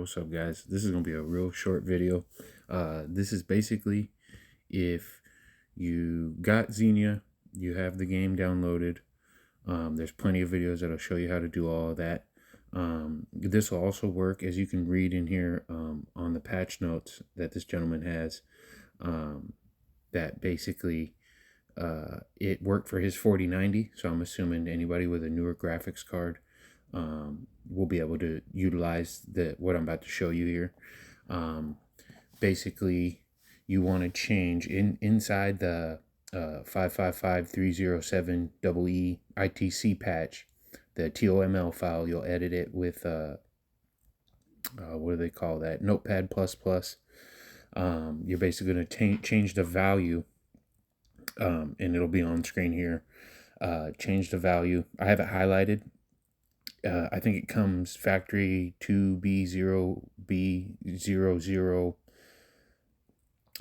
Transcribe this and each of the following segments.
what's up guys? This is going to be a real short video. This is basically if you got Xenia, you have the game downloaded. There's plenty of videos that'll show you how to do all of that. This will also work, as you can read in here on the patch notes that this gentleman has, that basically it worked for his 4090. So I'm assuming anybody with a newer graphics card will be able to utilize what I'm about to show you here. Basically, you want to change inside the 555307EE ITC patch, the TOML file. You'll edit it with what do they call that? Notepad++. You're basically going to change the value, and it'll be on screen here. Change the value. I have it highlighted. I think it comes factory 2B0B00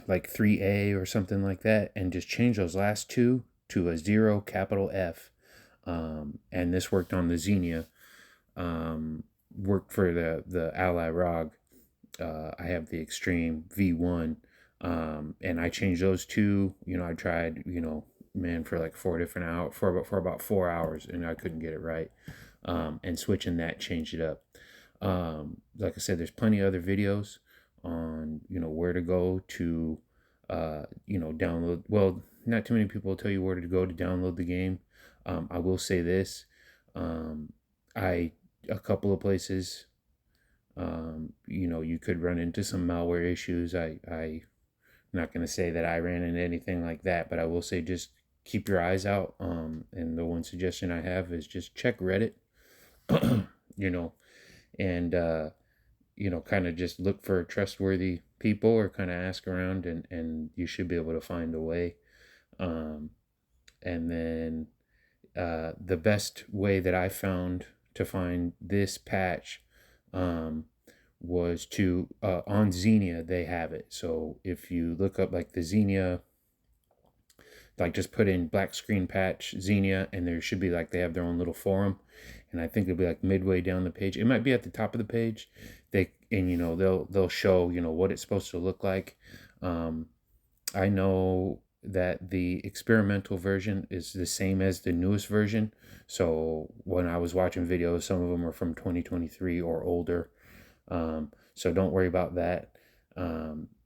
like 3A or something like that, and just change those last two to a 0 capital F. And this worked on the Xenia. Worked for the Ally ROG. I have the Extreme V1, and I changed those two. I tried, man, for like 4 different hours, for about 4 hours, and I couldn't get it right. And switching that changed it up. Like I said, there's plenty of other videos on where to go to download. Well, not too many people will tell you where to go to download the game. I will say this, a couple of places, you could run into some malware issues. I'm not going to say that I ran into anything like that, but I will say just keep your eyes out. And the one suggestion I have is just check Reddit. And kind of just look for trustworthy people, or kind of ask around, and you should be able to find a way. And then the best way that I found to find this patch was to on Xenia. They have it. So if you look up like the Xenia, like just put in black screen patch Xenia, and there should be like, they have their own little forum, and I think it'll be like midway down the page. It might be at the top of the page. They'll show what it's supposed to look like. I know that the experimental version is the same as the newest version. So when I was watching videos, some of them are from 2023 or older. So don't worry about that.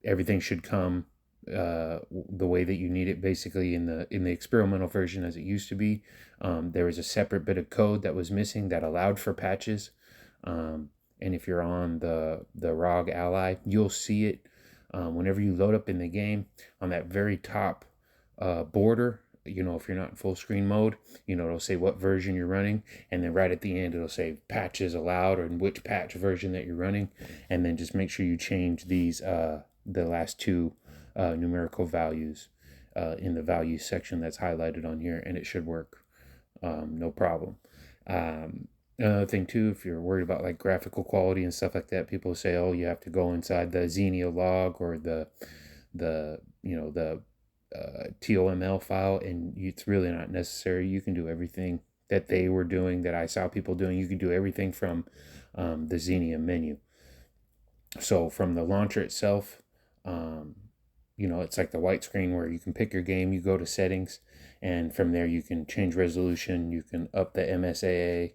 Everything should come the way that you need it. Basically, in the experimental version, as it used to be, there was a separate bit of code that was missing that allowed for patches. And if you're on the ROG Ally, you'll see it whenever you load up in the game. On that very top border, if you're not in full screen mode, it'll say what version you're running, and then right at the end it'll say patches allowed, or in which patch version that you're running. And then just make sure you change these the last two numerical values in the value section that's highlighted on here, and it should work no problem. Another thing too, if you're worried about like graphical quality and stuff like that, people say, oh, you have to go inside the Xenia log or the TOML file, and it's really not necessary. You can do everything that they were doing, that I saw people doing. You can do everything from the Xenia menu. So from the launcher itself, it's like the white screen where you can pick your game. You go to settings, and from there you can change resolution. You can up the MSAA,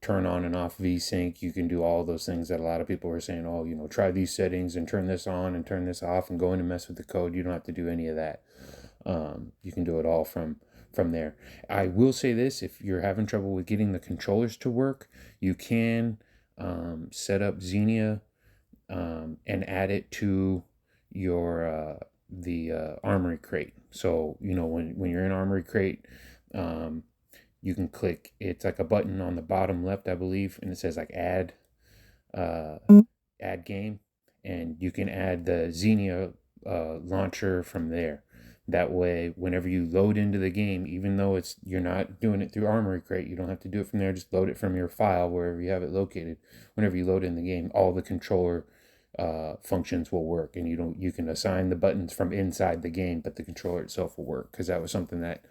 turn on and off VSync. You can do all those things that a lot of people are saying, oh, try these settings and turn this on and turn this off and go in and mess with the code. You don't have to do any of that. You can do it all from there. I will say this, if you're having trouble with getting the controllers to work, you can set up Xenia and add it to your the Armory crate. So when you're in Armory crate, you can click, it's like a button on the bottom left, I believe, and it says like add game, and you can add the Xenia launcher from there. That way, whenever you load into the game, even though you're not doing it through Armory Crate, you don't have to do it from there. Just load it from your file wherever you have it located. Whenever you load in the game, all the controller functions will work, and you can assign the buttons from inside the game, but the controller itself will work. Because that was something that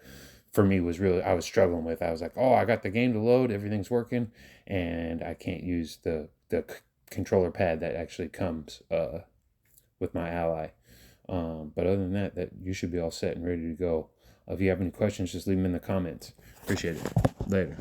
for me I was struggling with. I was like, oh, I got the game to load, everything's working, and I can't use the controller pad that actually comes with my Ally. But other than that, you should be all set and ready to go. If you have any questions, just leave them in the comments. Appreciate it. Later.